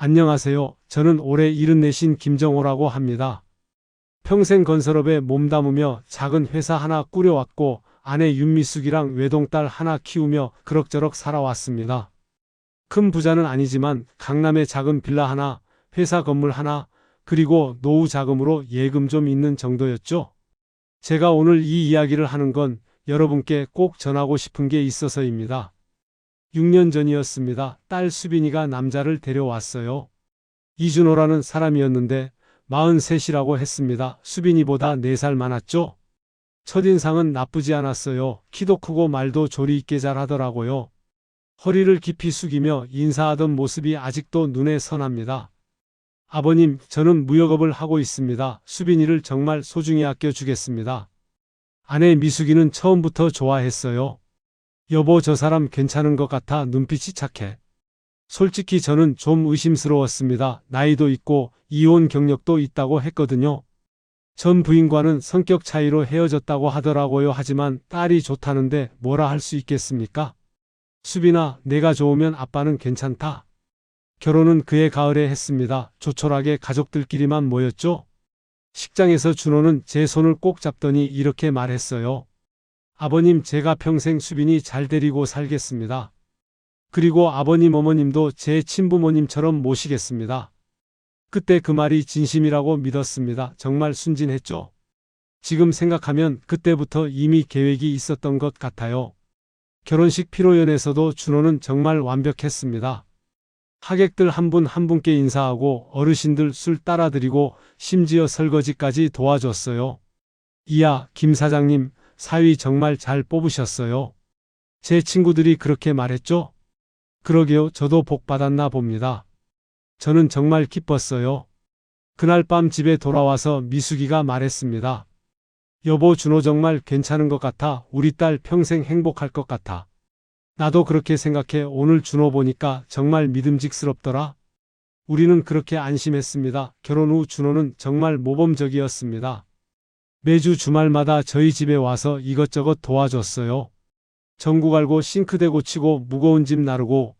안녕하세요. 저는 올해 74신 김정호라고 합니다. 평생 건설업에 몸담으며 작은 회사 하나 꾸려왔고 아내 윤미숙이랑 외동딸 하나 키우며 그럭저럭 살아왔습니다. 큰 부자는 아니지만 강남에 작은 빌라 하나, 회사 건물 하나, 그리고 노후 자금으로 예금 좀 있는 정도였죠. 제가 오늘 이 이야기를 하는 건 여러분께 꼭 전하고 싶은 게 있어서입니다. 6년 전이었습니다. 딸 수빈이가 남자를 데려왔어요. 이준호라는 사람이었는데 43이라고 했습니다. 수빈이보다 4살 많았죠? 첫인상은 나쁘지 않았어요. 키도 크고 말도 조리 있게 잘하더라고요. 허리를 깊이 숙이며 인사하던 모습이 아직도 눈에 선합니다. 아버님, 저는 무역업을 하고 있습니다. 수빈이를 정말 소중히 아껴주겠습니다. 아내 미숙이는 처음부터 좋아했어요. 여보, 저 사람 괜찮은 것 같아. 눈빛이 착해. 솔직히 저는 좀 의심스러웠습니다. 나이도 있고 이혼 경력도 있다고 했거든요. 전 부인과는 성격 차이로 헤어졌다고 하더라고요. 하지만 딸이 좋다는데 뭐라 할 수 있겠습니까? 수빈아, 내가 좋으면 아빠는 괜찮다. 결혼은 그해 가을에 했습니다. 조촐하게 가족들끼리만 모였죠. 식장에서 준호는 제 손을 꼭 잡더니 이렇게 말했어요. 아버님, 제가 평생 수빈이 잘 데리고 살겠습니다. 그리고 아버님, 어머님도 제 친부모님처럼 모시겠습니다. 그때 그 말이 진심이라고 믿었습니다. 정말 순진했죠. 지금 생각하면 그때부터 이미 계획이 있었던 것 같아요. 결혼식 피로연에서도 준호는 정말 완벽했습니다. 하객들 한 분 한 분께 인사하고 어르신들 술 따라드리고 심지어 설거지까지 도와줬어요. 이야, 김 사장님, 사위 정말 잘 뽑으셨어요. 제 친구들이 그렇게 말했죠? 그러게요, 저도 복 받았나 봅니다. 저는 정말 기뻤어요. 그날 밤 집에 돌아와서 미숙이가 말했습니다. 여보, 준호 정말 괜찮은 것 같아. 우리 딸 평생 행복할 것 같아. 나도 그렇게 생각해. 오늘 준호 보니까 정말 믿음직스럽더라. 우리는 그렇게 안심했습니다. 결혼 후 준호는 정말 모범적이었습니다. 매주 주말마다 저희 집에 와서 이것저것 도와줬어요. 전구 갈고 싱크대 고치고 무거운 짐 나르고.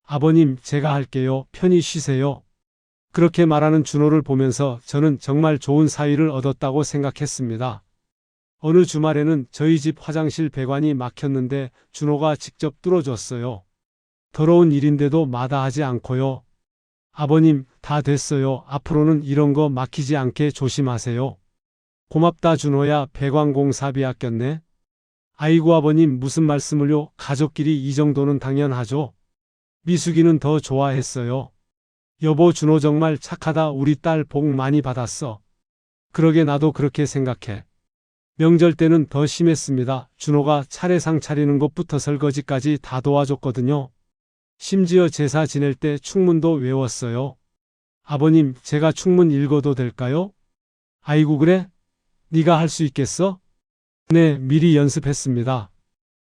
아버님, 제가 할게요. 편히 쉬세요. 그렇게 말하는 준호를 보면서 저는 정말 좋은 사위를 얻었다고 생각했습니다. 어느 주말에는 저희 집 화장실 배관이 막혔는데 준호가 직접 뚫어줬어요. 더러운 일인데도 마다하지 않고요. 아버님, 다 됐어요. 앞으로는 이런 거 막히지 않게 조심하세요. 고맙다 준호야. 배관 공사비 아꼈네. 아이고 아버님, 무슨 말씀을요. 가족끼리 이 정도는 당연하죠. 미숙이는 더 좋아했어요. 여보, 준호 정말 착하다. 우리 딸 복 많이 받았어. 그러게, 나도 그렇게 생각해. 명절 때는 더 심했습니다. 준호가 차례상 차리는 것부터 설거지까지 다 도와줬거든요. 심지어 제사 지낼 때 축문도 외웠어요. 아버님, 제가 축문 읽어도 될까요? 아이고, 그래? 네가 할 수 있겠어? 네, 미리 연습했습니다.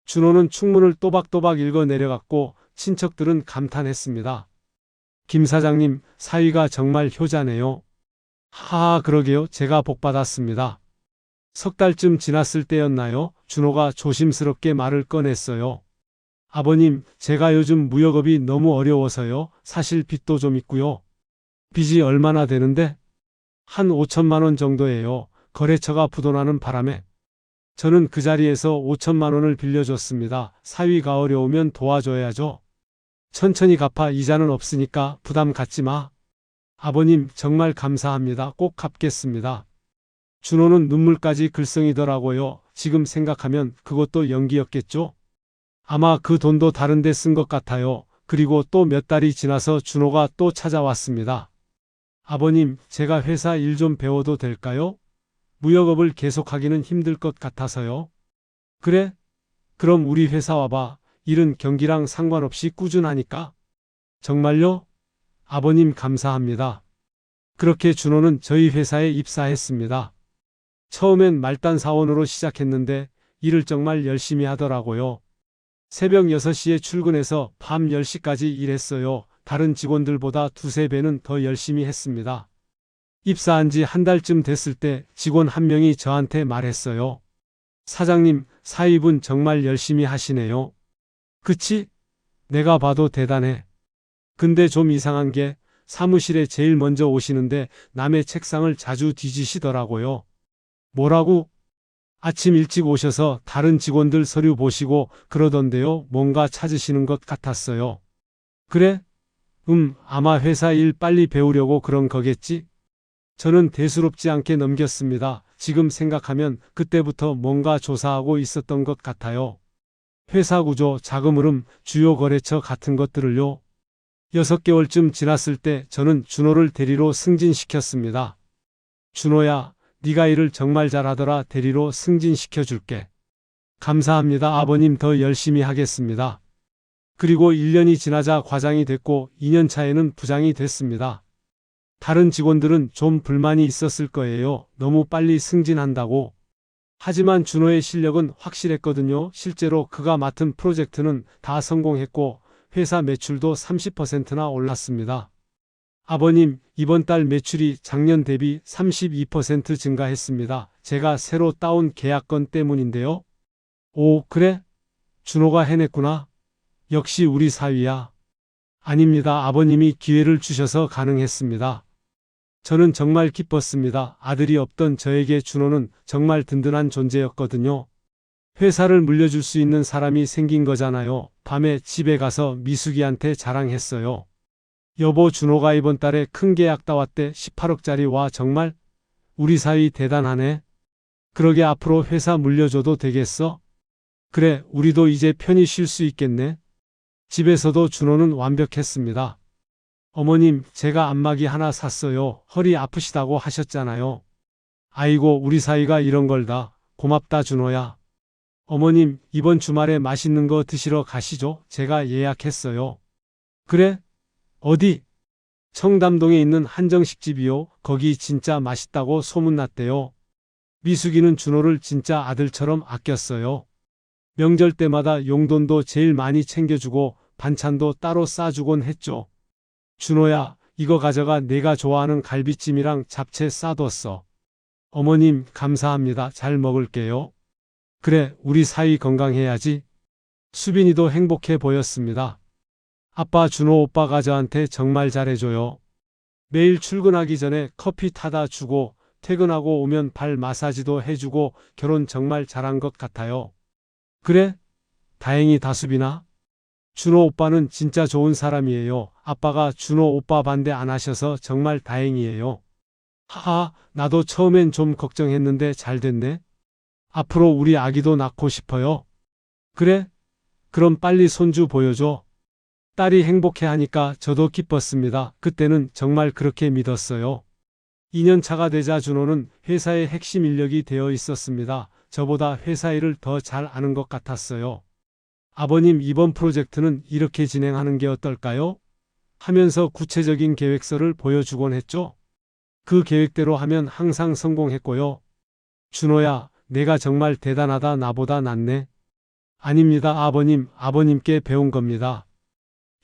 준호는 축문을 또박또박 읽어 내려갔고 친척들은 감탄했습니다. 김 사장님, 사위가 정말 효자네요. 하하, 그러게요. 제가 복 받았습니다. 석 달쯤 지났을 때였나요? 준호가 조심스럽게 말을 꺼냈어요. 아버님, 제가 요즘 무역업이 너무 어려워서요. 사실 빚도 좀 있고요. 빚이 얼마나 되는데? 한 5천만 원 정도예요. 거래처가 부도나는 바람에. 저는 그 자리에서 5천만 원을 빌려줬습니다. 사위가 어려우면 도와줘야죠. 천천히 갚아. 이자는 없으니까 부담 갖지 마. 아버님, 정말 감사합니다. 꼭 갚겠습니다. 준호는 눈물까지 글썽이더라고요. 지금 생각하면 그것도 연기였겠죠? 아마 그 돈도 다른 데 쓴 것 같아요. 그리고 또 몇 달이 지나서 준호가 또 찾아왔습니다. 아버님, 제가 회사 일 좀 배워도 될까요? 무역업을 계속하기는 힘들 것 같아서요. 그래? 그럼 우리 회사 와봐. 일은 경기랑 상관없이 꾸준하니까. 정말요? 아버님, 감사합니다. 그렇게 준호는 저희 회사에 입사했습니다. 처음엔 말단 사원으로 시작했는데 일을 정말 열심히 하더라고요. 새벽 6시에 출근해서 밤 10시까지 일했어요. 다른 직원들보다 2~3배는 더 열심히 했습니다. 입사한 지 한 달쯤 됐을 때 직원 한 명이 저한테 말했어요. 사장님, 사위분 정말 열심히 하시네요. 그치? 내가 봐도 대단해. 근데 좀 이상한 게 사무실에 제일 먼저 오시는데 남의 책상을 자주 뒤지시더라고요. 뭐라고? 아침 일찍 오셔서 다른 직원들 서류 보시고 그러던데요. 뭔가 찾으시는 것 같았어요. 그래? 아마 회사 일 빨리 배우려고 그런 거겠지? 저는 대수롭지 않게 넘겼습니다. 지금 생각하면 그때부터 뭔가 조사하고 있었던 것 같아요. 회사 구조, 자금 흐름, 주요 거래처 같은 것들을요. 6개월쯤 지났을 때 저는 준호를 대리로 승진시켰습니다. 준호야, 네가 일을 정말 잘하더라. 대리로 승진시켜줄게. 감사합니다. 아버님 더 열심히 하겠습니다. 그리고 1년이 지나자 과장이 됐고 2년 차에는 부장이 됐습니다. 다른 직원들은 좀 불만이 있었을 거예요. 너무 빨리 승진한다고. 하지만 준호의 실력은 확실했거든요. 실제로 그가 맡은 프로젝트는 다 성공했고 회사 매출도 30%나 올랐습니다. 아버님, 이번 달 매출이 작년 대비 32% 증가했습니다. 제가 새로 따온 계약건 때문인데요. 오, 그래? 준호가 해냈구나. 역시 우리 사위야. 아닙니다. 아버님이 기회를 주셔서 가능했습니다. 저는 정말 기뻤습니다. 아들이 없던 저에게 준호는 정말 든든한 존재였거든요. 회사를 물려줄 수 있는 사람이 생긴 거잖아요. 밤에 집에 가서 미숙이한테 자랑했어요. 여보, 준호가 이번 달에 큰 계약 따왔대. 18억짜리. 와, 정말? 우리 사위 대단하네. 그러게 앞으로 회사 물려줘도 되겠어? 그래, 우리도 이제 편히 쉴 수 있겠네. 집에서도 준호는 완벽했습니다. 어머님, 제가 안마기 하나 샀어요. 허리 아프시다고 하셨잖아요. 아이고, 우리 사위가 이런 걸 다. 고맙다, 준호야. 어머님, 이번 주말에 맛있는 거 드시러 가시죠. 제가 예약했어요. 그래? 어디? 청담동에 있는 한정식집이요. 거기 진짜 맛있다고 소문났대요. 미숙이는 준호를 진짜 아들처럼 아꼈어요. 명절 때마다 용돈도 제일 많이 챙겨주고 반찬도 따로 싸주곤 했죠. 준호야, 이거 가져가. 내가 좋아하는 갈비찜이랑 잡채 싸뒀어. 어머님, 감사합니다. 잘 먹을게요. 그래, 우리 사위 건강해야지. 수빈이도 행복해 보였습니다. 아빠, 준호 오빠가 저한테 정말 잘해줘요. 매일 출근하기 전에 커피 타다 주고 퇴근하고 오면 발 마사지도 해주고 결혼 정말 잘한 것 같아요. 그래? 다행이다, 수빈아. 준호 오빠는 진짜 좋은 사람이에요. 아빠가 준호 오빠 반대 안 하셔서 정말 다행이에요. 하하, 나도 처음엔 좀 걱정했는데 잘 됐네. 앞으로 우리 아기도 낳고 싶어요. 그래? 그럼 빨리 손주 보여줘. 딸이 행복해하니까 저도 기뻤습니다. 그때는 정말 그렇게 믿었어요. 2년 차가 되자 준호는 회사의 핵심 인력이 되어 있었습니다. 저보다 회사 일을 더 잘 아는 것 같았어요. 아버님, 이번 프로젝트는 이렇게 진행하는 게 어떨까요? 하면서 구체적인 계획서를 보여주곤 했죠. 그 계획대로 하면 항상 성공했고요. 준호야, 내가 정말 대단하다. 나보다 낫네. 아닙니다, 아버님. 아버님께 배운 겁니다.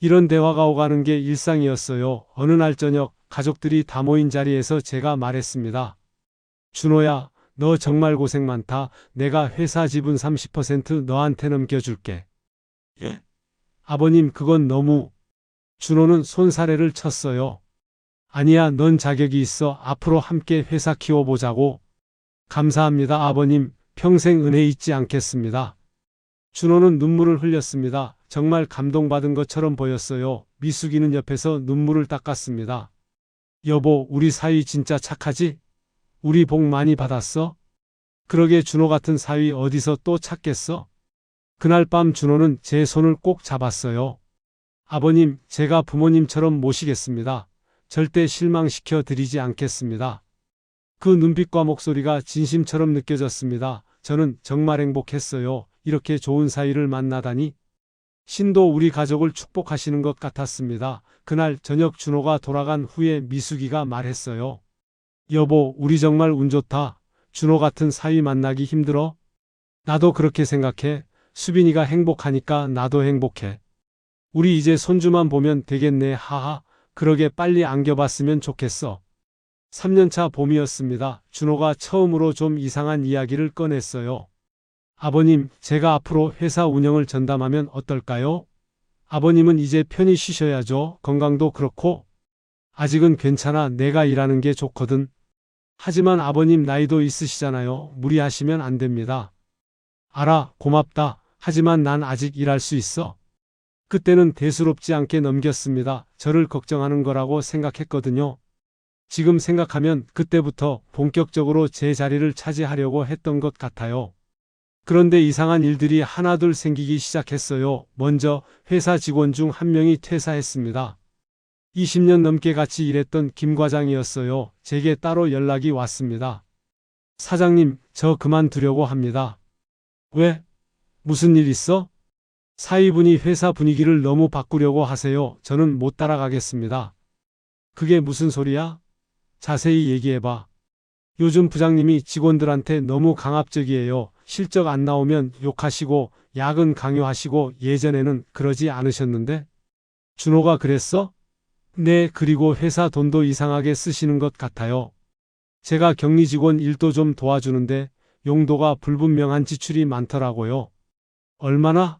이런 대화가 오가는 게 일상이었어요. 어느 날 저녁 가족들이 다 모인 자리에서 제가 말했습니다. 준호야, 너 정말 고생 많다. 내가 회사 지분 30% 너한테 넘겨줄게. 예? 아버님, 그건 너무... 준호는 손사래를 쳤어요. 아니야, 넌 자격이 있어. 앞으로 함께 회사 키워보자고. 감사합니다, 아버님. 평생 은혜 잊지 않겠습니다. 준호는 눈물을 흘렸습니다. 정말 감동받은 것처럼 보였어요. 미숙이는 옆에서 눈물을 닦았습니다. 여보, 우리 사위 진짜 착하지? 우리 복 많이 받았어? 그러게, 준호 같은 사위 어디서 또 찾겠어? 그날 밤 준호는 제 손을 꼭 잡았어요. 아버님, 제가 부모님처럼 모시겠습니다. 절대 실망시켜 드리지 않겠습니다. 그 눈빛과 목소리가 진심처럼 느껴졌습니다. 저는 정말 행복했어요. 이렇게 좋은 사위를 만나다니. 신도 우리 가족을 축복하시는 것 같았습니다. 그날 저녁 준호가 돌아간 후에 미숙이가 말했어요. 여보, 우리 정말 운 좋다. 준호 같은 사위 만나기 힘들어? 나도 그렇게 생각해. 수빈이가 행복하니까 나도 행복해. 우리 이제 손주만 보면 되겠네. 하하, 그러게 빨리 안겨봤으면 좋겠어. 3년차 봄이었습니다. 준호가 처음으로 좀 이상한 이야기를 꺼냈어요. 아버님, 제가 앞으로 회사 운영을 전담하면 어떨까요? 아버님은 이제 편히 쉬셔야죠. 건강도 그렇고. 아직은 괜찮아. 내가 일하는 게 좋거든. 하지만 아버님 나이도 있으시잖아요. 무리하시면 안 됩니다. 알아, 고맙다. 하지만 난 아직 일할 수 있어. 그때는 대수롭지 않게 넘겼습니다. 저를 걱정하는 거라고 생각했거든요. 지금 생각하면 그때부터 본격적으로 제 자리를 차지하려고 했던 것 같아요. 그런데 이상한 일들이 하나둘 생기기 시작했어요. 먼저 회사 직원 중 한 명이 퇴사했습니다. 20년 넘게 같이 일했던 김 과장이었어요. 제게 따로 연락이 왔습니다. 사장님, 저 그만두려고 합니다. 왜? 무슨 일 있어? 사위분이 회사 분위기를 너무 바꾸려고 하세요. 저는 못 따라가겠습니다. 그게 무슨 소리야? 자세히 얘기해봐. 요즘 부장님이 직원들한테 너무 강압적이에요. 실적 안 나오면 욕하시고 야근 강요하시고 예전에는 그러지 않으셨는데? 준호가 그랬어? 네, 그리고 회사 돈도 이상하게 쓰시는 것 같아요. 제가 격리 직원 일도 좀 도와주는데 용도가 불분명한 지출이 많더라고요. 얼마나?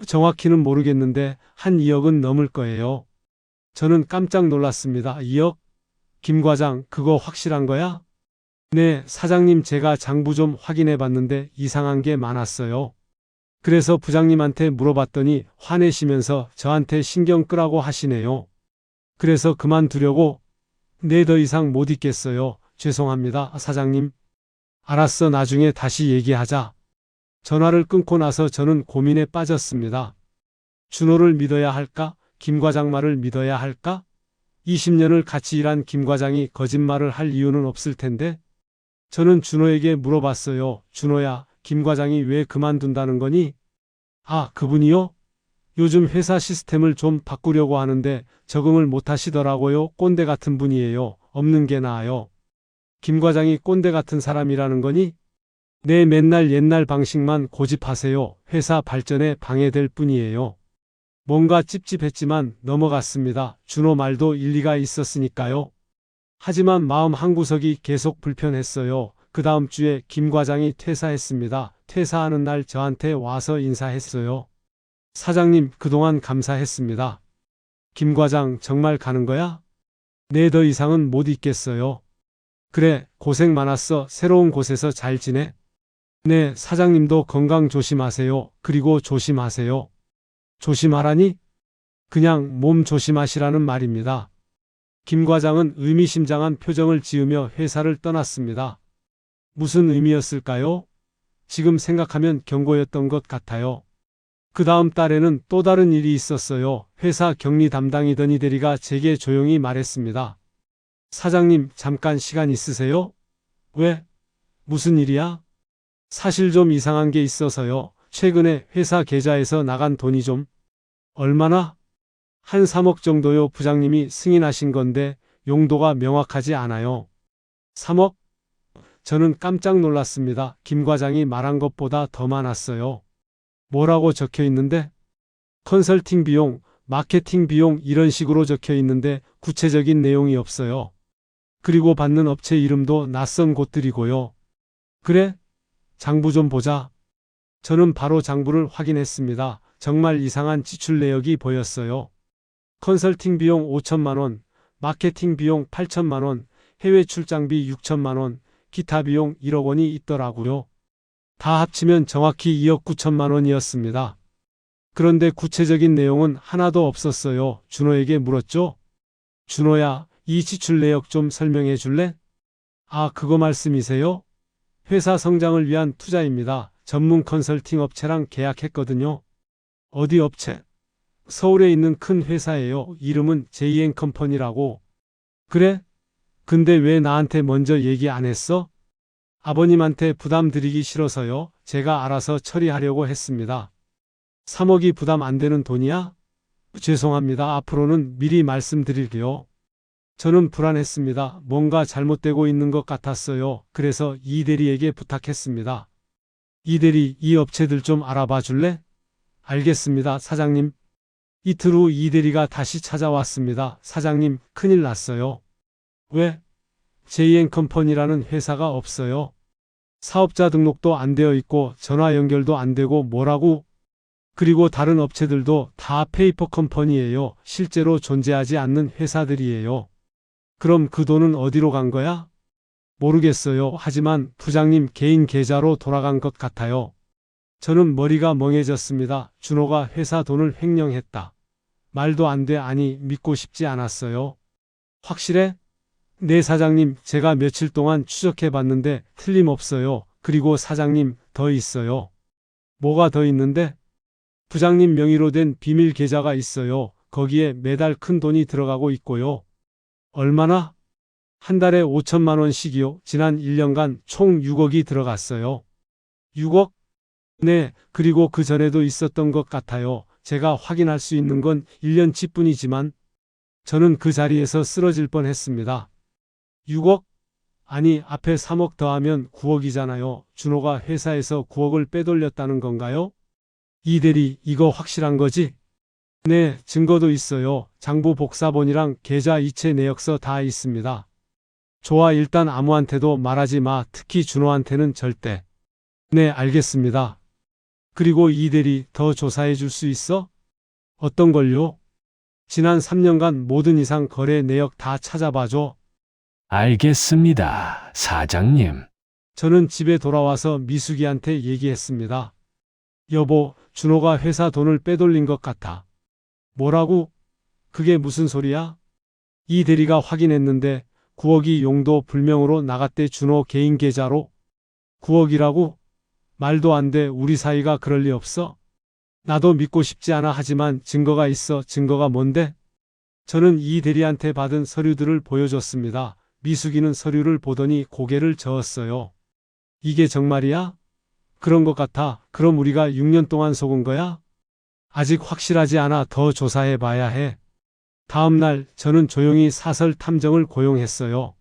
정확히는 모르겠는데 한 2억은 넘을 거예요. 저는 깜짝 놀랐습니다. 2억? 김 과장, 그거 확실한 거야? 네, 사장님 제가 장부 좀 확인해 봤는데 이상한 게 많았어요. 그래서 부장님한테 물어봤더니 화내시면서 저한테 신경 끄라고 하시네요. 그래서 그만두려고? 네, 더 이상 못 있겠어요. 죄송합니다, 사장님. 알았어, 나중에 다시 얘기하자. 전화를 끊고 나서 저는 고민에 빠졌습니다. 준호를 믿어야 할까? 김 과장 말을 믿어야 할까? 20년을 같이 일한 김 과장이 거짓말을 할 이유는 없을 텐데. 저는 준호에게 물어봤어요. 준호야, 김 과장이 왜 그만둔다는 거니? 아, 그분이요? 요즘 회사 시스템을 좀 바꾸려고 하는데 적응을 못 하시더라고요. 꼰대 같은 분이에요. 없는 게 나아요. 김 과장이 꼰대 같은 사람이라는 거니? 네, 맨날 옛날 방식만 고집하세요. 회사 발전에 방해될 뿐이에요. 뭔가 찝찝했지만 넘어갔습니다. 준호 말도 일리가 있었으니까요. 하지만 마음 한구석이 계속 불편했어요. 그 다음 주에 김 과장이 퇴사했습니다. 퇴사하는 날 저한테 와서 인사했어요. 사장님, 그동안 감사했습니다. 김 과장 정말 가는 거야? 네, 더 이상은 못 있겠어요. 그래, 고생 많았어. 새로운 곳에서 잘 지내? 네, 사장님도 건강 조심하세요. 그리고 조심하세요. 조심하라니? 그냥 몸 조심하시라는 말입니다. 김 과장은 의미심장한 표정을 지으며 회사를 떠났습니다. 무슨 의미였을까요? 지금 생각하면 경고였던 것 같아요. 그 다음 달에는 또 다른 일이 있었어요. 회사 격리 담당이던 이 대리가 제게 조용히 말했습니다. 사장님, 잠깐 시간 있으세요? 왜? 무슨 일이야? 사실 좀 이상한 게 있어서요. 최근에 회사 계좌에서 나간 돈이 좀. 얼마나? 한 3억 정도요. 부장님이 승인하신 건데 용도가 명확하지 않아요. 3억? 저는 깜짝 놀랐습니다. 김 과장이 말한 것보다 더 많았어요. 뭐라고 적혀 있는데? 컨설팅 비용, 마케팅 비용 이런 식으로 적혀 있는데 구체적인 내용이 없어요. 그리고 받는 업체 이름도 낯선 곳들이고요. 그래? 장부 좀 보자. 저는 바로 장부를 확인했습니다. 정말 이상한 지출 내역이 보였어요. 컨설팅 비용 5천만 원, 마케팅 비용 8천만 원, 해외 출장비 6천만 원, 기타 비용 1억 원이 있더라고요. 다 합치면 정확히 2억 9천만 원이었습니다. 그런데 구체적인 내용은 하나도 없었어요. 준호에게 물었죠. 준호야, 이 지출 내역 좀 설명해 줄래? 아, 그거 말씀이세요? 회사 성장을 위한 투자입니다. 전문 컨설팅 업체랑 계약했거든요. 어디 업체? 서울에 있는 큰 회사예요. 이름은 JN컴퍼니라고. 그래? 근데 왜 나한테 먼저 얘기 안 했어? 아버님한테 부담 드리기 싫어서요. 제가 알아서 처리하려고 했습니다. 3억이 부담 안 되는 돈이야? 죄송합니다. 앞으로는 미리 말씀드릴게요. 저는 불안했습니다. 뭔가 잘못되고 있는 것 같았어요. 그래서 이 대리에게 부탁했습니다. 이 대리, 이 업체들 좀 알아봐 줄래? 알겠습니다, 사장님. 이틀 후 이 대리가 다시 찾아왔습니다. 사장님, 큰일 났어요. 왜? JN컴퍼니라는 회사가 없어요. 사업자 등록도 안 되어 있고 전화 연결도 안 되고 뭐라고? 그리고 다른 업체들도 다 페이퍼 컴퍼니예요. 실제로 존재하지 않는 회사들이에요. 그럼 그 돈은 어디로 간 거야? 모르겠어요. 하지만 부장님 개인 계좌로 돌아간 것 같아요. 저는 머리가 멍해졌습니다. 준호가 회사 돈을 횡령했다. 말도 안 돼. 아니, 믿고 싶지 않았어요. 확실해? 네, 사장님. 제가 며칠 동안 추적해 봤는데 틀림없어요. 그리고 사장님, 더 있어요. 뭐가 더 있는데? 부장님 명의로 된 비밀 계좌가 있어요. 거기에 매달 큰 돈이 들어가고 있고요. 얼마나? 한 달에 5천만 원씩이요. 지난 1년간 총 6억이 들어갔어요. 6억? 네, 그리고 그 전에도 있었던 것 같아요. 제가 확인할 수 있는 건 1년치뿐이지만 저는 그 자리에서 쓰러질 뻔했습니다. 6억? 아니, 앞에 3억 더하면 9억이잖아요. 준호가 회사에서 9억을 빼돌렸다는 건가요? 이 대리, 이거 확실한 거지? 네, 증거도 있어요. 장부 복사본이랑 계좌 이체 내역서 다 있습니다. 좋아, 일단 아무한테도 말하지 마. 특히 준호한테는 절대. 네, 알겠습니다. 그리고 이 대리, 더 조사해 줄 수 있어? 어떤 걸요? 지난 3년간 모든 이상 거래 내역 다 찾아봐줘. 알겠습니다, 사장님. 저는 집에 돌아와서 미숙이한테 얘기했습니다. 여보, 준호가 회사 돈을 빼돌린 것 같아. 뭐라고? 그게 무슨 소리야? 이 대리가 확인했는데 9억이 용도 불명으로 나갔대. 준호 개인 계좌로. 9억이라고? 말도 안 돼. 우리 사이가 그럴 리 없어. 나도 믿고 싶지 않아. 하지만 증거가 있어. 증거가 뭔데? 저는 이 대리한테 받은 서류들을 보여줬습니다. 미숙이는 서류를 보더니 고개를 저었어요. 이게 정말이야? 그런 것 같아. 그럼 우리가 6년 동안 속은 거야? 아직 확실하지 않아. 더 조사해 봐야 해. 다음 날 저는 조용히 사설 탐정을 고용했어요.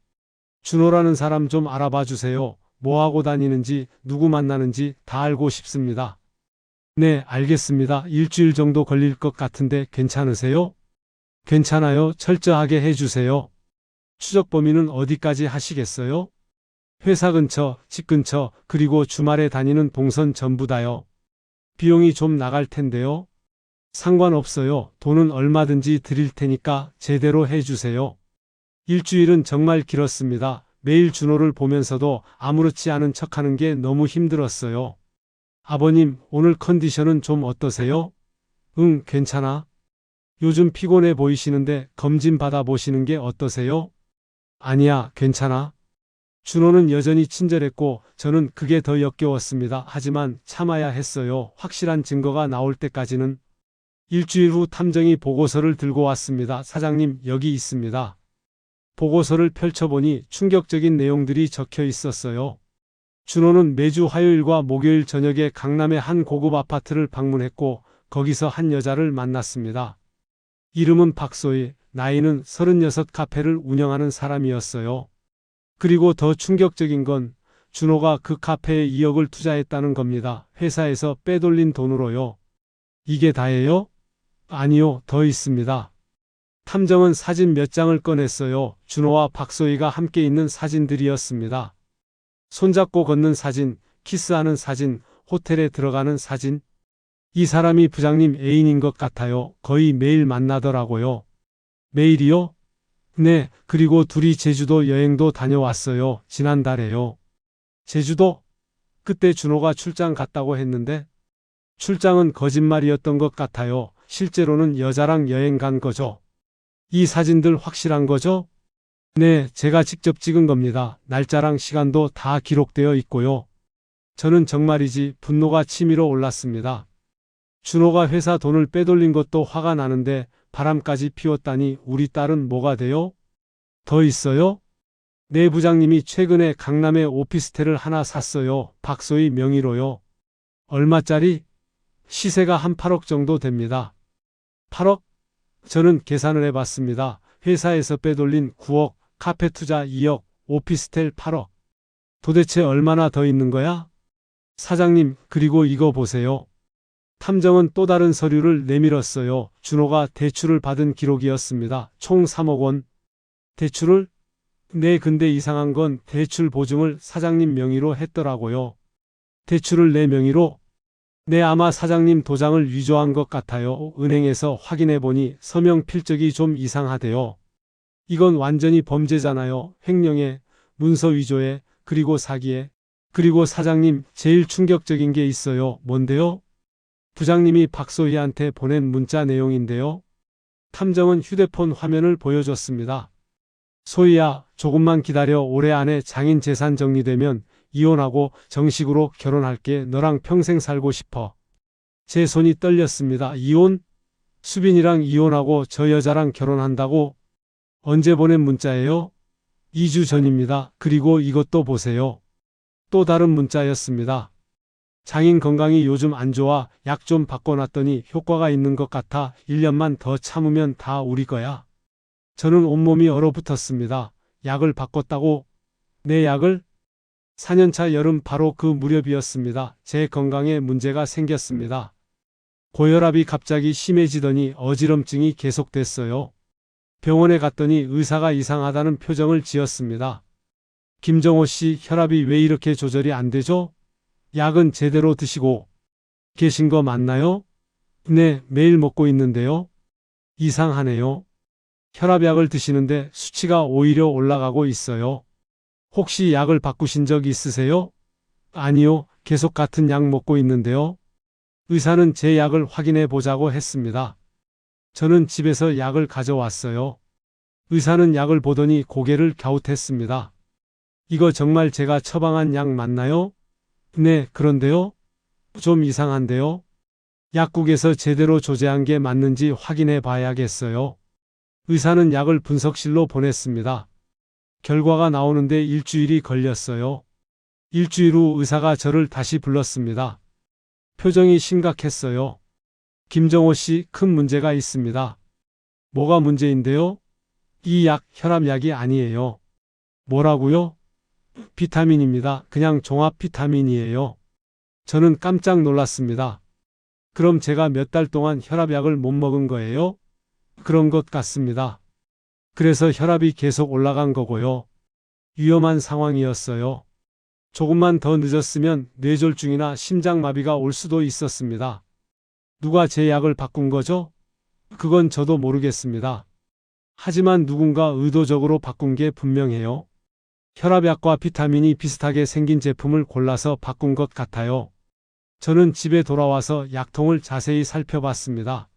준호라는 사람 좀 알아봐 주세요. 뭐 하고 다니는지, 누구 만나는지 다 알고 싶습니다. 네, 알겠습니다. 일주일 정도 걸릴 것 같은데 괜찮으세요? 괜찮아요. 철저하게 해주세요. 추적 범위는 어디까지 하시겠어요? 회사 근처, 집 근처, 그리고 주말에 다니는 동선 전부 다요. 비용이 좀 나갈 텐데요. 상관없어요. 돈은 얼마든지 드릴 테니까 제대로 해주세요. 일주일은 정말 길었습니다. 매일 준호를 보면서도 아무렇지 않은 척하는 게 너무 힘들었어요. 아버님, 오늘 컨디션은 좀 어떠세요? 응, 괜찮아. 요즘 피곤해 보이시는데 검진 받아보시는 게 어떠세요? 아니야, 괜찮아. 준호는 여전히 친절했고 저는 그게 더 역겨웠습니다. 하지만 참아야 했어요. 확실한 증거가 나올 때까지는. 일주일 후 탐정이 보고서를 들고 왔습니다. 사장님, 여기 있습니다. 보고서를 펼쳐보니 충격적인 내용들이 적혀 있었어요. 준호는 매주 화요일과 목요일 저녁에 강남의 한 고급 아파트를 방문했고 거기서 한 여자를 만났습니다. 이름은 박소희, 나이는 36, 카페를 운영하는 사람이었어요. 그리고 더 충격적인 건 준호가 그 카페에 2억을 투자했다는 겁니다. 회사에서 빼돌린 돈으로요. 이게 다예요? 아니요, 더 있습니다. 탐정은 사진 몇 장을 꺼냈어요. 준호와 박소희가 함께 있는 사진들이었습니다. 손잡고 걷는 사진, 키스하는 사진, 호텔에 들어가는 사진. 이 사람이 부장님 애인인 것 같아요. 거의 매일 만나더라고요. 매일이요? 네, 그리고 둘이 제주도 여행도 다녀왔어요. 지난달에요. 제주도? 그때 준호가 출장 갔다고 했는데 출장은 거짓말이었던 것 같아요. 실제로는 여자랑 여행 간 거죠. 이 사진들 확실한 거죠? 네, 제가 직접 찍은 겁니다. 날짜랑 시간도 다 기록되어 있고요. 저는 정말이지 분노가 치밀어 올랐습니다. 준호가 회사 돈을 빼돌린 것도 화가 나는데 바람까지 피웠다니 우리 딸은 뭐가 돼요? 더 있어요? 네, 부장님이 최근에 강남에 오피스텔을 하나 샀어요. 박소희 명의로요. 얼마짜리? 시세가 한 8억 정도 됩니다. 8억? 저는 계산을 해봤습니다. 회사에서 빼돌린 9억, 카페 투자 2억, 오피스텔 8억. 도대체 얼마나 더 있는 거야? 사장님, 그리고 이거 보세요. 탐정은 또 다른 서류를 내밀었어요. 준호가 대출을 받은 기록이었습니다. 총 3억 원. 대출을? 네, 근데 이상한 건 대출 보증을 사장님 명의로 했더라고요. 대출을 내 명의로? 네, 아마 사장님 도장을 위조한 것 같아요. 은행에서 확인해보니 서명 필적이 좀 이상하대요. 이건 완전히 범죄잖아요. 횡령에, 문서 위조에, 그리고 사기에. 그리고 사장님, 제일 충격적인 게 있어요. 뭔데요? 부장님이 박소희한테 보낸 문자 내용인데요. 탐정은 휴대폰 화면을 보여줬습니다. 소희야, 조금만 기다려. 올해 안에 장인 재산 정리되면 이혼하고 정식으로 결혼할게. 너랑 평생 살고 싶어. 제 손이 떨렸습니다. 이혼? 수빈이랑 이혼하고 저 여자랑 결혼한다고? 언제 보낸 문자예요? 2주 전입니다. 그리고 이것도 보세요. 또 다른 문자였습니다. 장인 건강이 요즘 안 좋아. 약 좀 바꿔놨더니 효과가 있는 것 같아. 1년만 더 참으면 다 우리 거야. 저는 온몸이 얼어붙었습니다. 약을 바꿨다고? 내 약을? 4년차 여름 바로 그 무렵이었습니다. 제 건강에 문제가 생겼습니다. 고혈압이 갑자기 심해지더니 어지럼증이 계속됐어요. 병원에 갔더니 의사가 이상하다는 표정을 지었습니다. 김정호 씨, 혈압이 왜 이렇게 조절이 안 되죠? 약은 제대로 드시고 계신 거 맞나요? 네, 매일 먹고 있는데요. 이상하네요. 혈압약을 드시는데 수치가 오히려 올라가고 있어요. 혹시 약을 바꾸신 적 있으세요? 아니요, 계속 같은 약 먹고 있는데요. 의사는 제 약을 확인해 보자고 했습니다. 저는 집에서 약을 가져왔어요. 의사는 약을 보더니 고개를 갸웃했습니다. 이거 정말 제가 처방한 약 맞나요? 네, 그런데요? 좀 이상한데요? 약국에서 제대로 조제한 게 맞는지 확인해 봐야겠어요. 의사는 약을 분석실로 보냈습니다. 결과가 나오는데 일주일이 걸렸어요. 일주일 후 의사가 저를 다시 불렀습니다. 표정이 심각했어요. 김정호 씨, 큰 문제가 있습니다. 뭐가 문제인데요? 이 약, 혈압약이 아니에요. 뭐라고요? 비타민입니다. 그냥 종합 비타민이에요. 저는 깜짝 놀랐습니다. 그럼 제가 몇 달 동안 혈압약을 못 먹은 거예요? 그런 것 같습니다. 그래서 혈압이 계속 올라간 거고요. 위험한 상황이었어요. 조금만 더 늦었으면 뇌졸중이나 심장마비가 올 수도 있었습니다. 누가 제 약을 바꾼 거죠? 그건 저도 모르겠습니다. 하지만 누군가 의도적으로 바꾼 게 분명해요. 혈압약과 비타민이 비슷하게 생긴 제품을 골라서 바꾼 것 같아요. 저는 집에 돌아와서 약통을 자세히 살펴봤습니다.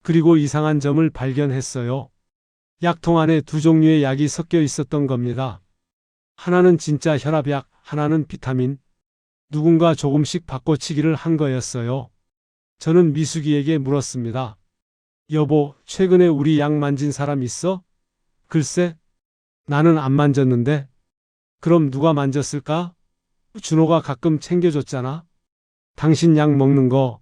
그리고 이상한 점을 발견했어요. 약통 안에 두 종류의 약이 섞여 있었던 겁니다. 하나는 진짜 혈압약, 하나는 비타민. 누군가 조금씩 바꿔치기를 한 거였어요. 저는 미숙이에게 물었습니다. 여보, 최근에 우리 약 만진 사람 있어? 글쎄, 나는 안 만졌는데. 그럼 누가 만졌을까? 준호가 가끔 챙겨줬잖아. 당신 약 먹는 거.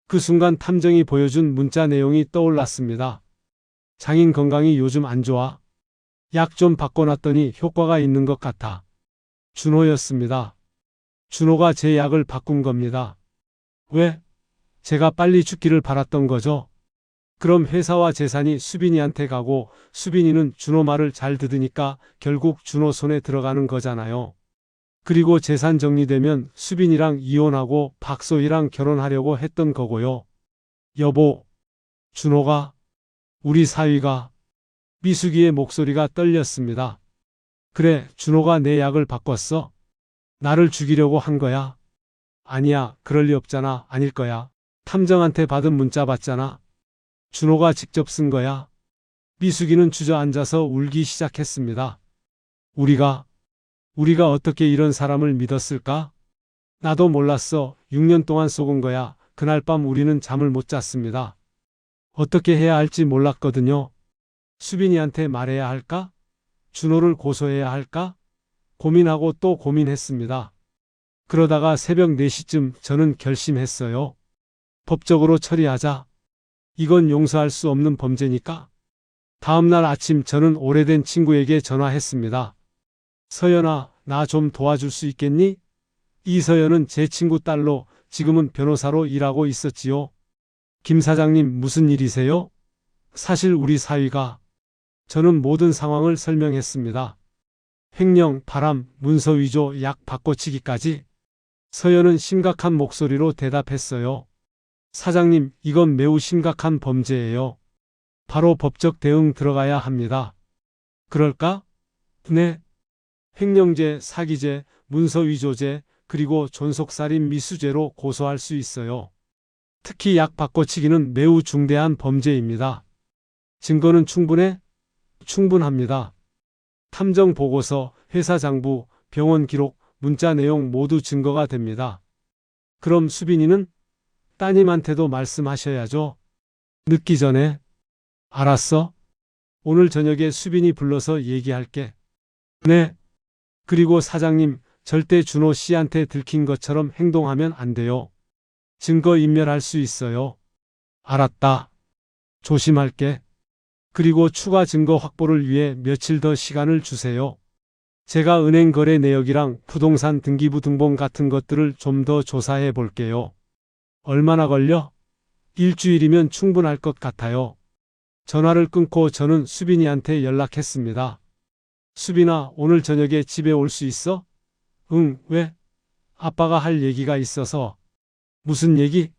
그 순간 탐정이 보여준 문자 내용이 떠올랐습니다. 장인 건강이 요즘 안 좋아. 약 좀 바꿔놨더니 효과가 있는 것 같아. 준호였습니다. 준호가 제 약을 바꾼 겁니다. 왜? 제가 빨리 죽기를 바랐던 거죠. 그럼 회사와 재산이 수빈이한테 가고 수빈이는 준호 말을 잘 듣으니까 결국 준호 손에 들어가는 거잖아요. 그리고 재산 정리되면 수빈이랑 이혼하고 박소희랑 결혼하려고 했던 거고요. 여보, 준호가, 우리 사위가. 미숙이의 목소리가 떨렸습니다. 그래, 준호가 내 약을 바꿨어. 나를 죽이려고 한 거야. 아니야, 그럴 리 없잖아. 아닐 거야. 탐정한테 받은 문자 봤잖아. 준호가 직접 쓴 거야. 미숙이는 주저앉아서 울기 시작했습니다. 우리가 어떻게 이런 사람을 믿었을까? 나도 몰랐어. 6년 동안 속은 거야. 그날 밤 우리는 잠을 못 잤습니다. 어떻게 해야 할지 몰랐거든요. 수빈이한테 말해야 할까? 준호를 고소해야 할까? 고민하고 또 고민했습니다. 그러다가 새벽 4시쯤 저는 결심했어요. 법적으로 처리하자. 이건 용서할 수 없는 범죄니까. 다음날 아침 저는 오래된 친구에게 전화했습니다. 서연아, 나 좀 도와줄 수 있겠니? 이서연은 제 친구 딸로 지금은 변호사로 일하고 있었지요. 김 사장님, 무슨 일이세요? 사실 우리 사위가. 저는 모든 상황을 설명했습니다. 횡령, 바람, 문서 위조, 약 바꿔치기까지. 서연은 심각한 목소리로 대답했어요. 사장님, 이건 매우 심각한 범죄예요. 바로 법적 대응 들어가야 합니다. 그럴까? 네. 횡령죄, 사기죄, 문서위조죄, 그리고 존속살인 미수죄로 고소할 수 있어요. 특히 약 바꿔치기는 매우 중대한 범죄입니다. 증거는 충분해? 충분합니다. 탐정 보고서, 회사 장부, 병원 기록, 문자 내용 모두 증거가 됩니다. 그럼 수빈이는? 따님한테도 말씀하셔야죠. 늦기 전에. 알았어. 오늘 저녁에 수빈이 불러서 얘기할게. 네. 그리고 사장님, 절대 준호 씨한테 들킨 것처럼 행동하면 안 돼요. 증거 인멸할 수 있어요. 알았다. 조심할게. 그리고 추가 증거 확보를 위해 며칠 더 시간을 주세요. 제가 은행 거래 내역이랑 부동산 등기부 등본 같은 것들을 좀 더 조사해 볼게요. 얼마나 걸려? 일주일이면 충분할 것 같아요. 전화를 끊고 저는 수빈이한테 연락했습니다. 수빈아, 오늘 저녁에 집에 올 수 있어? 응, 왜? 아빠가 할 얘기가 있어서. 무슨 얘기?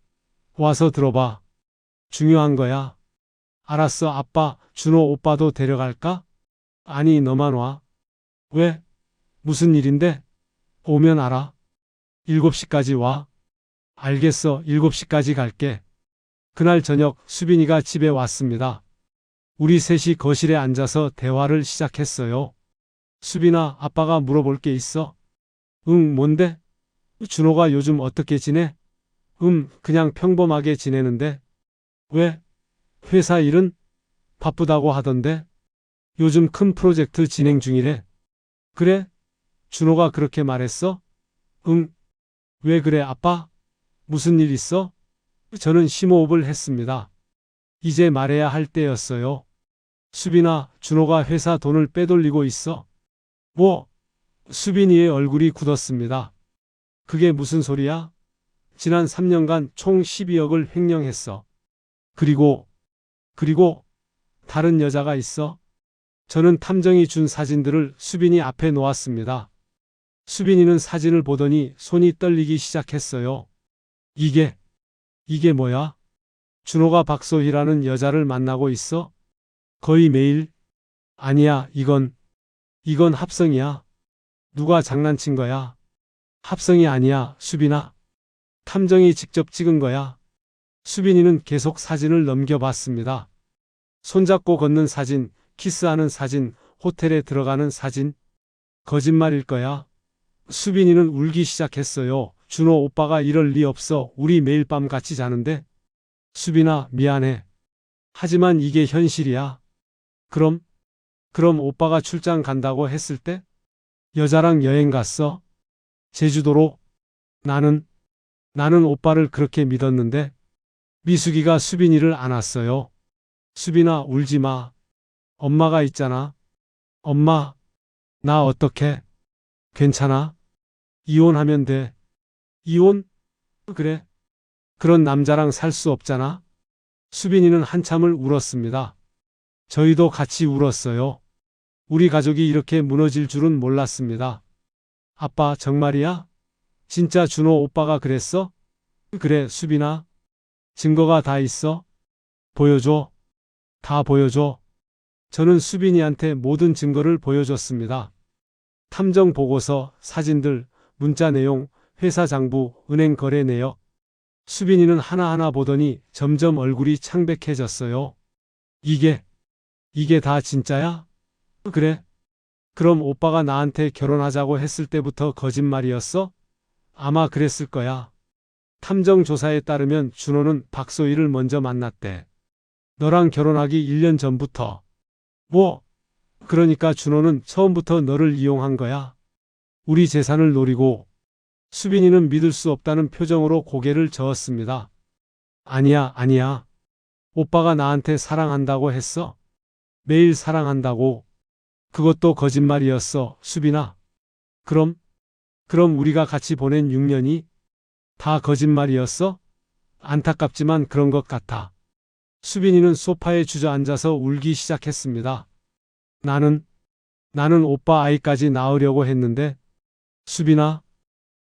와서 들어봐. 중요한 거야. 알았어, 아빠. 준호 오빠도 데려갈까? 아니, 너만 와. 왜? 무슨 일인데? 오면 알아. 7시까지 와. 알겠어, 7시까지 갈게. 그날 저녁 수빈이가 집에 왔습니다. 우리 셋이 거실에 앉아서 대화를 시작했어요. 수빈아, 아빠가 물어볼 게 있어. 응, 뭔데? 준호가 요즘 어떻게 지내? 그냥 평범하게 지내는데. 왜? 회사 일은? 바쁘다고 하던데. 요즘 큰 프로젝트 진행 중이래. 그래? 준호가 그렇게 말했어? 응. 왜 그래, 아빠? 무슨 일 있어? 저는 심호흡을 했습니다. 이제 말해야 할 때였어요. 수빈아, 준호가 회사 돈을 빼돌리고 있어. 뭐? 수빈이의 얼굴이 굳었습니다. 그게 무슨 소리야? 지난 3년간 총 12억을 횡령했어. 그리고 다른 여자가 있어? 저는 탐정이 준 사진들을 수빈이 앞에 놓았습니다. 수빈이는 사진을 보더니 손이 떨리기 시작했어요. 이게 뭐야? 준호가 박소희라는 여자를 만나고 있어? 거의 매일? 아니야, 이건 합성이야. 누가 장난친 거야? 합성이 아니야, 수빈아. 탐정이 직접 찍은 거야. 수빈이는 계속 사진을 넘겨봤습니다. 손잡고 걷는 사진, 키스하는 사진, 호텔에 들어가는 사진. 거짓말일 거야. 수빈이는 울기 시작했어요. 준호 오빠가 이럴 리 없어. 우리 매일 밤 같이 자는데. 수빈아, 미안해. 하지만 이게 현실이야. 그럼 오빠가 출장 간다고 했을 때? 여자랑 여행 갔어? 제주도로? 나는 오빠를 그렇게 믿었는데. 미숙이가 수빈이를 안았어요. 수빈아, 울지 마. 엄마가 있잖아. 엄마, 나 어떡해? 괜찮아? 이혼하면 돼. 이혼? 그래. 그런 남자랑 살 수 없잖아. 수빈이는 한참을 울었습니다. 저희도 같이 울었어요. 우리 가족이 이렇게 무너질 줄은 몰랐습니다. 아빠, 정말이야? 진짜 준호 오빠가 그랬어? 그래, 수빈아. 증거가 다 있어? 보여줘. 다 보여줘. 저는 수빈이한테 모든 증거를 보여줬습니다. 탐정 보고서, 사진들, 문자 내용, 회사 장부, 은행 거래 내역. 수빈이는 하나하나 보더니 점점 얼굴이 창백해졌어요. 이게 다 진짜야? 그래. 그럼 오빠가 나한테 결혼하자고 했을 때부터 거짓말이었어? 아마 그랬을 거야. 탐정 조사에 따르면 준호는 박소희를 먼저 만났대. 너랑 결혼하기 1년 전부터. 뭐? 그러니까 준호는 처음부터 너를 이용한 거야. 우리 재산을 노리고. 수빈이는 믿을 수 없다는 표정으로 고개를 저었습니다. 아니야. 오빠가 나한테 사랑한다고 했어. 매일 사랑한다고. 그것도 거짓말이었어, 수빈아. 그럼 우리가 같이 보낸 6년이 다 거짓말이었어? 안타깝지만 그런 것 같아. 수빈이는 소파에 주저앉아서 울기 시작했습니다. 나는 오빠 아이까지 낳으려고 했는데. 수빈아,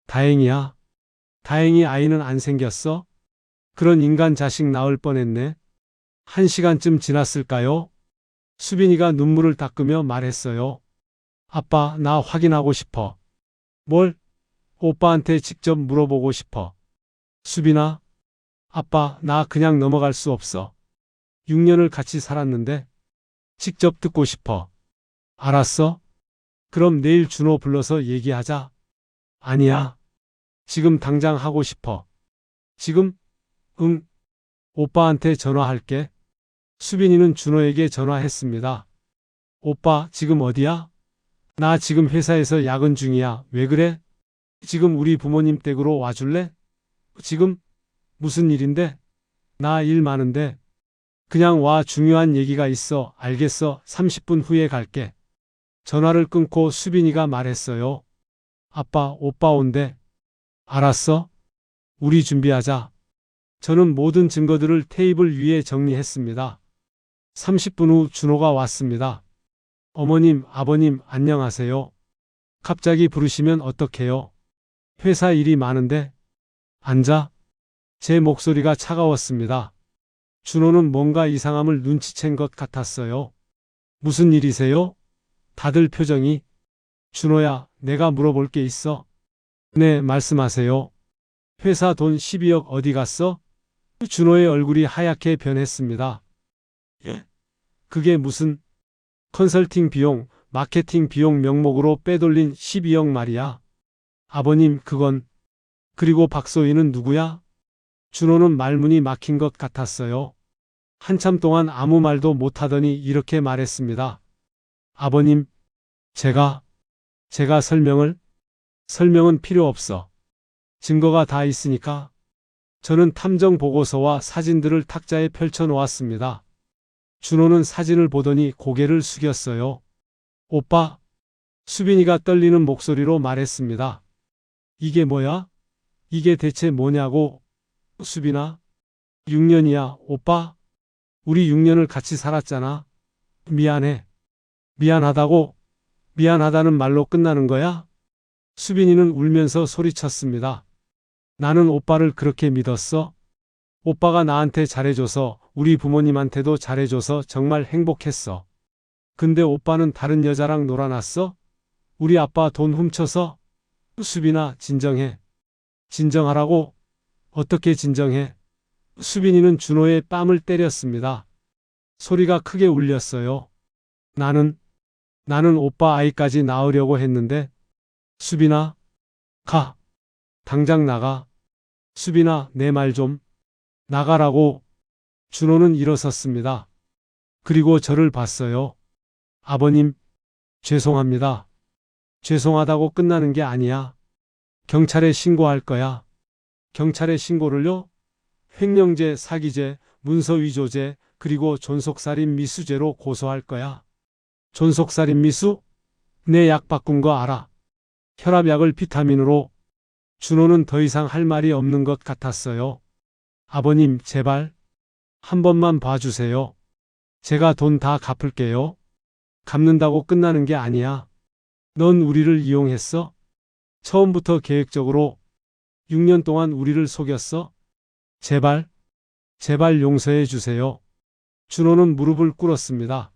다행이야. 다행히 아이는 안 생겼어? 그런 인간 자식 낳을 뻔했네. 1시간쯤 지났을까요? 수빈이가 눈물을 닦으며 말했어요. 아빠, 나 확인하고 싶어. 뭘? 오빠한테 직접 물어보고 싶어. 수빈아, 아빠, 나 그냥 넘어갈 수 없어. 6년을 같이 살았는데 직접 듣고 싶어. 알았어? 그럼 내일 준호 불러서 얘기하자. 아니야. 지금 당장 하고 싶어. 지금? 응. 오빠한테 전화할게. 수빈이는 준호에게 전화했습니다. 오빠, 지금 어디야? 나 지금 회사에서 야근 중이야. 왜 그래? 지금 우리 부모님 댁으로 와줄래? 지금? 무슨 일인데? 나 일 많은데. 그냥 와, 중요한 얘기가 있어. 알겠어. 30분 후에 갈게. 전화를 끊고 수빈이가 말했어요. 아빠, 오빠 온대. 알았어. 우리 준비하자. 저는 모든 증거들을 테이블 위에 정리했습니다. 30분 후 준호가 왔습니다. 어머님, 아버님, 안녕하세요. 갑자기 부르시면 어떡해요? 회사 일이 많은데. 앉아. 제 목소리가 차가웠습니다. 준호는 뭔가 이상함을 눈치챈 것 같았어요. 무슨 일이세요? 다들 표정이. 준호야, 내가 물어볼 게 있어. 네, 말씀하세요. 회사 돈 12억 어디 갔어? 준호의 얼굴이 하얗게 변했습니다. 예? 그게 무슨 컨설팅 비용, 마케팅 비용 명목으로 빼돌린 12억 말이야. 아버님, 그건. 그리고 박소희는 누구야? 준호는 말문이 막힌 것 같았어요. 한참 동안 아무 말도 못하더니 이렇게 말했습니다. 아버님, 제가 설명은 필요 없어. 증거가 다 있으니까. 저는 탐정 보고서와 사진들을 탁자에 펼쳐 놓았습니다. 준호는 사진을 보더니 고개를 숙였어요. 오빠, 수빈이가 떨리는 목소리로 말했습니다. 이게 뭐야? 이게 대체 뭐냐고? 수빈아, 6년이야, 오빠. 우리 6년을 같이 살았잖아. 미안해. 미안하다고? 미안하다는 말로 끝나는 거야? 수빈이는 울면서 소리쳤습니다. 나는 오빠를 그렇게 믿었어? 오빠가 나한테 잘해줘서, 우리 부모님한테도 잘해줘서 정말 행복했어. 근데 오빠는 다른 여자랑 놀아놨어? 우리 아빠 돈 훔쳐서? 수빈아, 진정해. 진정하라고? 어떻게 진정해? 수빈이는 준호의 뺨을 때렸습니다. 소리가 크게 울렸어요. 나는 오빠 아이까지 낳으려고 했는데. 수빈아, 가. 당장 나가. 수빈아, 내 말 좀. 나가라고. 준호는 일어섰습니다. 그리고 저를 봤어요. 아버님, 죄송합니다. 죄송하다고 끝나는 게 아니야. 경찰에 신고할 거야. 경찰에 신고를요? 횡령죄, 사기죄, 문서위조죄, 그리고 존속살인 미수죄로 고소할 거야. 존속살인 미수? 내 약 바꾼 거 알아. 혈압약을 비타민으로. 준호는 더 이상 할 말이 없는 것 같았어요. 아버님, 제발 한 번만 봐주세요. 제가 돈 다 갚을게요. 갚는다고 끝나는 게 아니야. 넌 우리를 이용했어? 처음부터 계획적으로 6년 동안 우리를 속였어? 제발, 제발 용서해 주세요. 준호는 무릎을 꿇었습니다.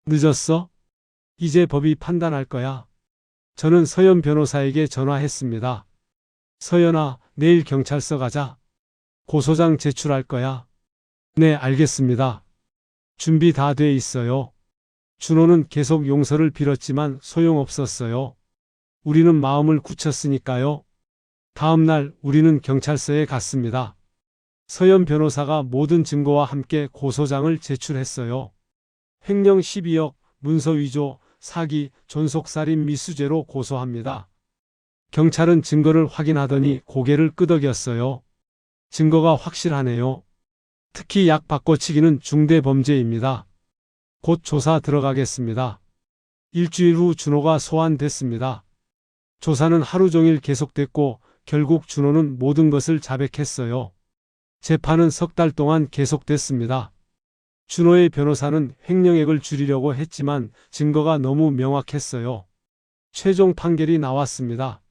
늦었어? 이제 법이 판단할 거야. 저는 서연 변호사에게 전화했습니다. 서연아, 내일 경찰서 가자. 고소장 제출할 거야. 네, 알겠습니다. 준비 다 돼 있어요. 준호는 계속 용서를 빌었지만 소용없었어요. 우리는 마음을 굳혔으니까요. 다음 날 우리는 경찰서에 갔습니다. 서연 변호사가 모든 증거와 함께 고소장을 제출했어요. 횡령 12억, 문서위조, 사기, 존속살인 미수죄로 고소합니다. 경찰은 증거를 확인하더니 고개를 끄덕였어요. 증거가 확실하네요. 특히 약 바꿔치기는 중대범죄입니다. 곧 조사 들어가겠습니다. 일주일 후 준호가 소환됐습니다. 조사는 하루 종일 계속됐고 결국 준호는 모든 것을 자백했어요. 재판은 석 달 동안 계속됐습니다. 준호의 변호사는 횡령액을 줄이려고 했지만 증거가 너무 명확했어요. 최종 판결이 나왔습니다.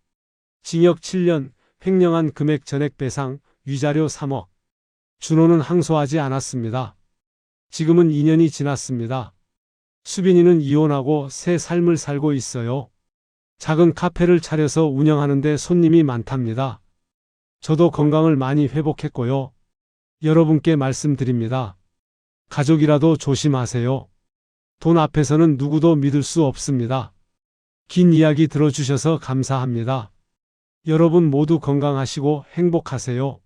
징역 7년, 횡령한 금액 전액 배상, 위자료 3억. 준호는 항소하지 않았습니다. 지금은 2년이 지났습니다. 수빈이는 이혼하고 새 삶을 살고 있어요. 작은 카페를 차려서 운영하는데 손님이 많답니다. 저도 건강을 많이 회복했고요. 여러분께 말씀드립니다. 가족이라도 조심하세요. 돈 앞에서는 누구도 믿을 수 없습니다. 긴 이야기 들어주셔서 감사합니다. 여러분 모두 건강하시고 행복하세요.